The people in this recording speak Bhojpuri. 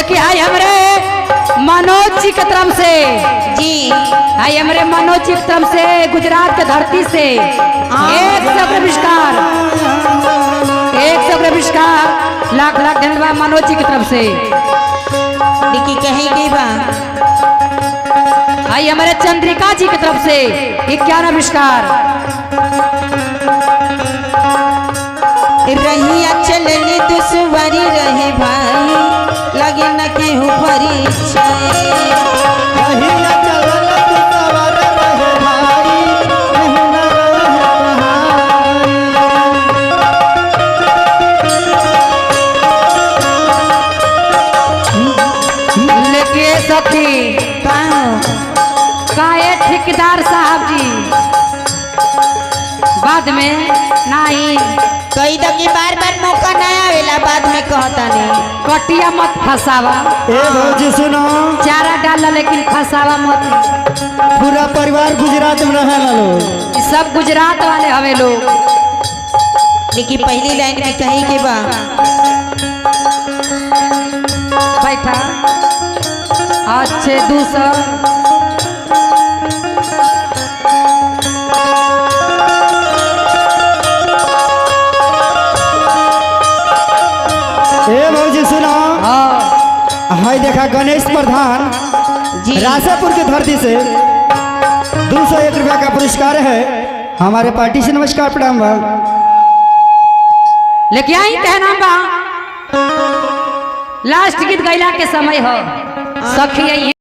लेकिन आई हमरे मनोज जी की तरफ से जी आई हमरे मनोज जी की तरफ से गुजरात के धरती से 100 नमस्कार 100 नमस्कार लाख लाख धन्यवाद मनोज जी की तरफ से। देखी कहीं की बा आई हमारे चंद्रिका जी की तरफ से 51 नमस्कार। रहिया चलने दुश्वारी रहे भाई लगे न केहू लेके सखी काहे ठेकेदार साहब जी बाद में नहीं कई दफे बार बार मौका ना आवेला बाद में कहता नहीं कटिया मत फसावा। ए भौजी सुनो चारा डाल लेकिन फसावा मत। पूरा परिवार गुजरात में रहे लोग सब गुजरात वाले हवे लोग। देखी पहली लाइन में कहीं के बा बैठा अच्छे दूसर ए भौजी सुनो हाय देखा गणेश प्रधान जी राजापुर की धरती से 201 रुपया का पुरस्कार है हमारे पार्टी से। नमस्कार प्रणाम बा। लेकिन आई कहना बा लास्ट गीत गैला के समय हो सखी।